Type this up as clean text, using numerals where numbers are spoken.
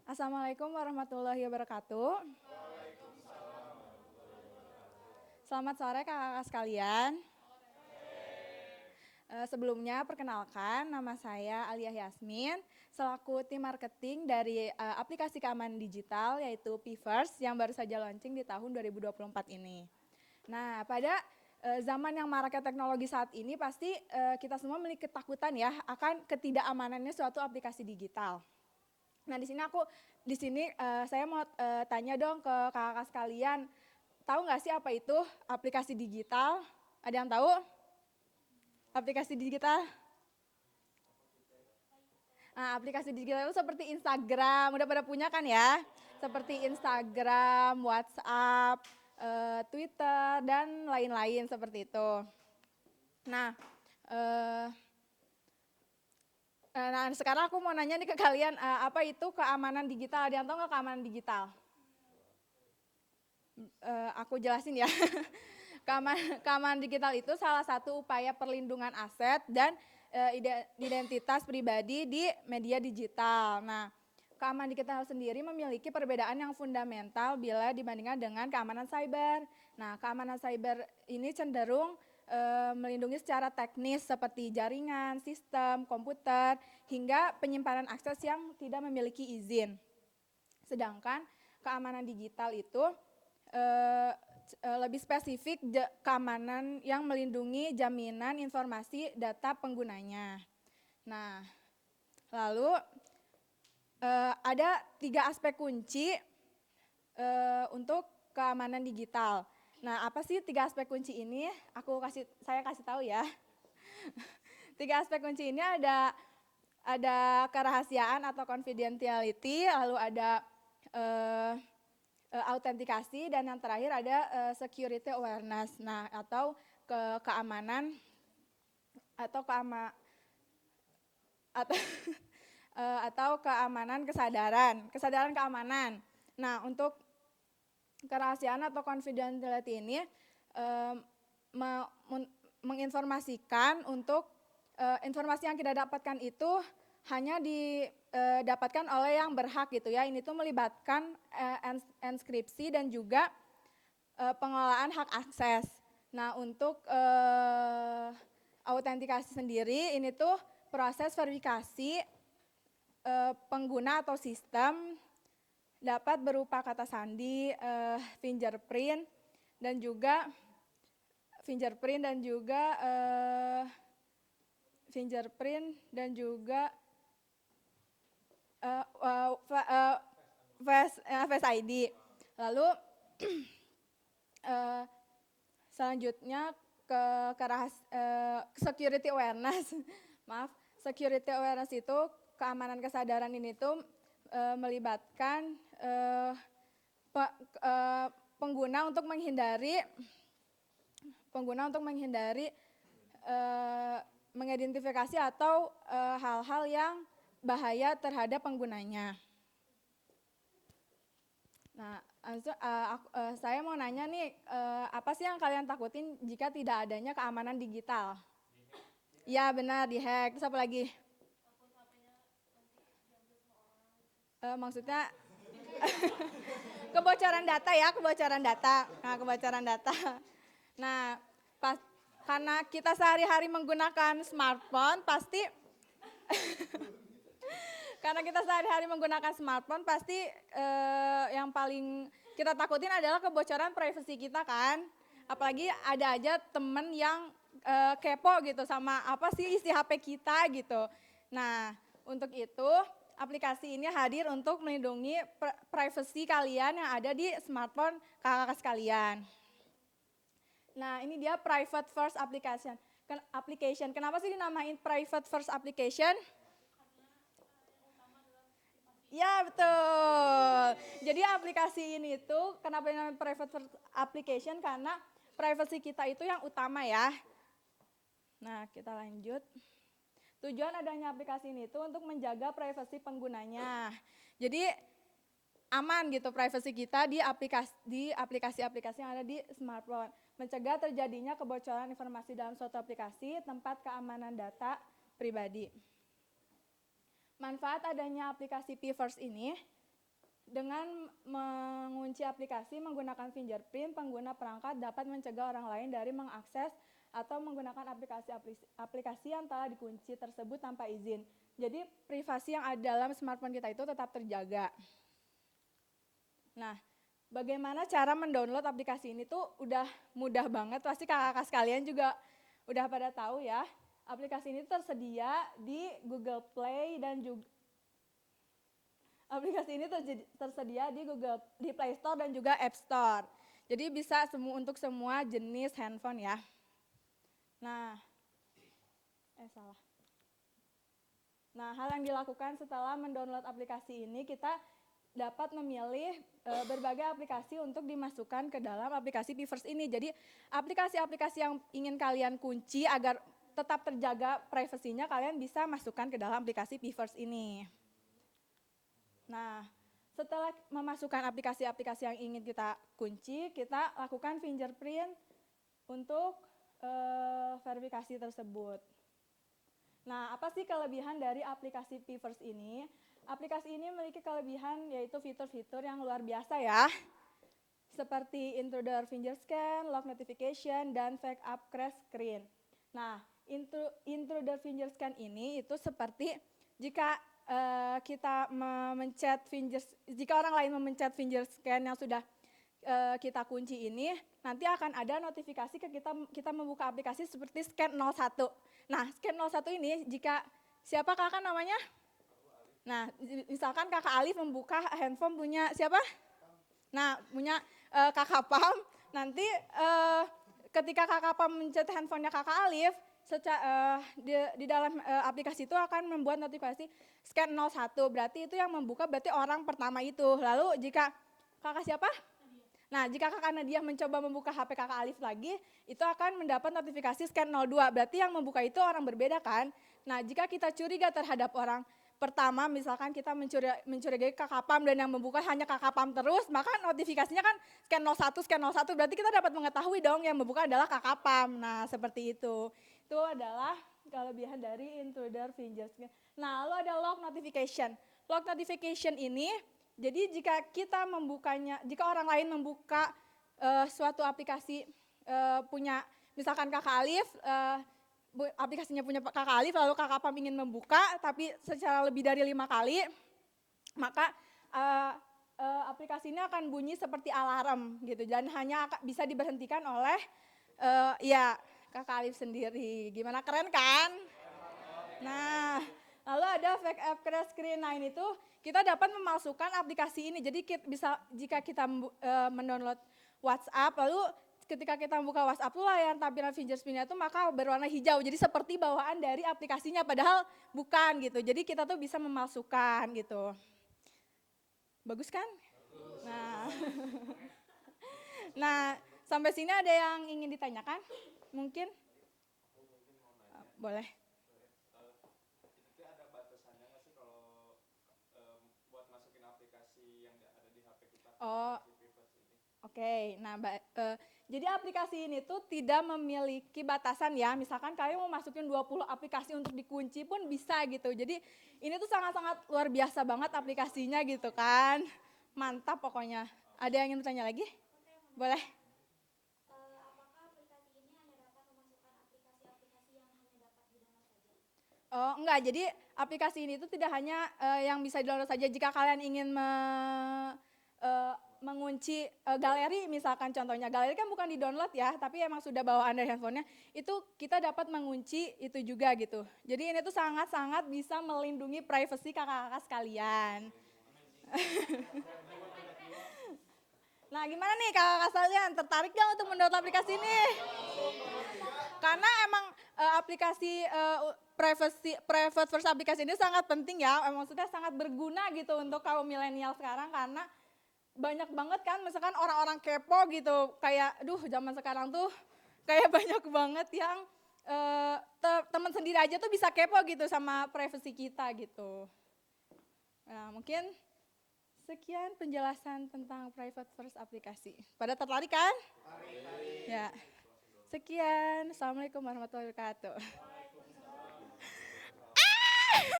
Assalamualaikum warahmatullahi wabarakatuh. Selamat sore kakak-kakak sekalian. Sebelumnya perkenalkan, nama saya Alia Yasmin, selaku tim marketing dari aplikasi keamanan digital yaitu P-First yang baru saja launching di tahun 2024 ini. Nah, pada zaman yang maraknya teknologi saat ini pasti kita semua memiliki ketakutan ya akan ketidakamanannya suatu aplikasi digital. Nah, di sini saya mau tanya dong ke kakak-kakak sekalian, tahu nggak sih apa itu aplikasi digital? Ada yang tahu? Aplikasi digital? Nah, aplikasi digital itu seperti Instagram, udah pada punya kan ya? Seperti Instagram, WhatsApp, Twitter, dan lain-lain seperti itu. Nah, eh, nah sekarang aku mau nanya nih ke kalian, apa itu keamanan digital? Ada yang tahu nggak keamanan digital? Aku jelasin ya. Keamanan digital itu salah satu upaya perlindungan aset dan identitas pribadi di media digital. Nah, keamanan digital sendiri memiliki perbedaan yang fundamental bila dibandingkan dengan keamanan cyber. Nah, keamanan cyber ini cenderung melindungi secara teknis seperti jaringan, sistem, komputer, hingga penyimpanan akses yang tidak memiliki izin. Sedangkan keamanan digital itu lebih spesifik keamanan yang melindungi jaminan informasi data penggunanya. Nah, lalu ada 3 aspek kunci untuk keamanan digital. Nah, apa sih 3 aspek kunci ini? Saya kasih tahu ya. 3 aspek kunci ini ada kerahasiaan atau confidentiality, lalu ada autentikasi, dan yang terakhir ada security awareness. Nah, atau keamanan atau atau keamanan kesadaran keamanan. Nah, untuk kerahasiaan atau confidentiality ini menginformasikan untuk informasi yang kita dapatkan itu hanya didapatkan oleh yang berhak gitu ya. Ini tuh melibatkan enskripsi dan juga pengelolaan hak akses. Nah, untuk autentikasi sendiri ini tuh proses verifikasi pengguna atau sistem dapat berupa kata sandi, fingerprint dan juga Face ID. Lalu selanjutnya ke security awareness. Maaf, security awareness itu keamanan kesadaran ini tuh melibatkan pengguna untuk menghindari mengidentifikasi atau hal-hal yang bahaya terhadap penggunanya. Nah, saya mau nanya nih, apa sih yang kalian takutin jika tidak adanya keamanan digital? Ya benar, dihack. Terus apa lagi? Maksudnya kebocoran data ya, kebocoran data. Nah, karena kita sehari-hari menggunakan smartphone, pasti yang paling kita takutin adalah kebocoran privasi kita kan. Apalagi ada aja temen yang kepo gitu sama apa sih isi HP kita gitu. Nah, untuk itu aplikasi ini hadir untuk melindungi privasi kalian yang ada di smartphone kakak-kakak sekalian. Nah, ini dia private first application. Kenapa sih dinamain private first application? Ya betul. Jadi aplikasi ini tuh kenapa namanya private first application, karena privacy kita itu yang utama ya. Nah, kita lanjut. Tujuan adanya aplikasi ini tuh untuk menjaga privasi penggunanya. Jadi aman gitu privasi kita di aplikasi-aplikasi yang ada di smartphone. Mencegah terjadinya kebocoran informasi dalam suatu aplikasi, tempat keamanan data pribadi. Manfaat adanya aplikasi P-First ini, Dengan mengunci aplikasi menggunakan fingerprint, pengguna perangkat dapat mencegah orang lain dari mengakses atau menggunakan aplikasi yang telah dikunci tersebut tanpa izin. Jadi privasi yang ada dalam smartphone kita itu tetap terjaga. Nah, bagaimana cara mendownload aplikasi ini tuh udah mudah banget, pasti kakak-kakak sekalian juga udah pada tahu ya. Aplikasi ini tersedia di Google Play dan juga di Play Store dan juga App Store. Jadi bisa untuk semua jenis handphone ya. Nah, hal yang dilakukan setelah mendownload aplikasi ini, kita dapat memilih berbagai aplikasi untuk dimasukkan ke dalam aplikasi Pfirst ini. Jadi aplikasi-aplikasi yang ingin kalian kunci agar tetap terjaga privasinya, kalian bisa masukkan ke dalam aplikasi Pfirst ini. Nah, setelah memasukkan aplikasi-aplikasi yang ingin kita kunci, kita lakukan fingerprint untuk verifikasi tersebut. Nah, apa sih kelebihan dari aplikasi Pfirst ini? Aplikasi ini memiliki kelebihan yaitu fitur-fitur yang luar biasa ya, seperti intruder finger scan, lock notification, dan backup crash screen. Nah, intruder finger scan ini itu seperti jika kita jika orang lain memencet finger scan yang sudah kita kunci ini, nanti akan ada notifikasi ke kita membuka aplikasi seperti scan 01. Nah, scan 01 ini jika siapa kakak namanya? Nah, misalkan kakak Alif membuka handphone punya siapa? Nah, punya kakak Pam, nanti ketika kakak Pam mencet handphonenya kakak Alif, di dalam aplikasi itu akan membuat notifikasi scan 01, berarti itu yang membuka berarti orang pertama itu. Lalu jika kakak siapa? Nah, jika kakak Nadia mencoba membuka HP kakak Alif lagi, itu akan mendapat notifikasi scan 02, berarti yang membuka itu orang berbeda kan. Nah, jika kita curiga terhadap orang pertama, misalkan kita mencurigai kakak Pam dan yang membuka hanya kakak Pam terus, maka notifikasinya kan scan 01, berarti kita dapat mengetahui dong yang membuka adalah kakak Pam. Nah, seperti itu. Itu adalah kelebihan dari intruder finger scan. Nah, lalu ada lock notification. Lock notification ini, jadi jika kita membukanya, jika orang lain membuka suatu aplikasi punya, misalkan kakak Alif, aplikasinya punya kakak Alif, lalu kakak Pam ingin membuka, tapi secara lebih dari 5 kali, maka aplikasi ini akan bunyi seperti alarm gitu, dan hanya bisa diberhentikan oleh ya kakak Alif sendiri. Gimana, keren kan? Nah, lalu ada backup crash screen. Nah, ini tuh kita dapat memasukkan aplikasi ini. Jadi jika kita mendownload WhatsApp, lalu ketika kita membuka WhatsApp tuh layar tampilan fingerprint-nya tuh maka berwarna hijau. Jadi seperti bawaan dari aplikasinya, padahal bukan gitu. Jadi kita tuh bisa memasukkan gitu. Bagus kan? Nah, nah sampai sini ada yang ingin ditanyakan? Mungkin? Boleh. Oh, oke. Nah, jadi aplikasi ini tuh tidak memiliki batasan ya. Misalkan kalian mau masukin 20 aplikasi untuk dikunci pun bisa gitu. Jadi ini tuh sangat-sangat luar biasa banget aplikasinya gitu kan. Mantap pokoknya. Ada yang ingin bertanya lagi? Boleh. Oh, enggak, jadi aplikasi ini tuh tidak hanya yang bisa di-download saja. Jika kalian ingin mengunci galeri, misalkan contohnya, galeri kan bukan di-download ya, tapi emang sudah bawaan dari handphonenya, itu kita dapat mengunci itu juga gitu. Jadi ini tuh sangat-sangat bisa melindungi privasi kakak-kakak sekalian. Nah, gimana nih kakak-kakak sekalian, tertarik gak untuk mendownload aplikasi ini? Karena emang aplikasi private first aplikasi ini sangat penting ya, emang sudah sangat berguna gitu untuk kaum milenial sekarang, karena banyak banget kan misalkan orang-orang kepo gitu, kayak zaman sekarang tuh kayak banyak banget yang teman sendiri aja tuh bisa kepo gitu sama privasi kita gitu. Nah, mungkin sekian penjelasan tentang private first aplikasi. Pada tertarik kan? Ya. Sekian. Assalamualaikum warahmatullahi wabarakatuh.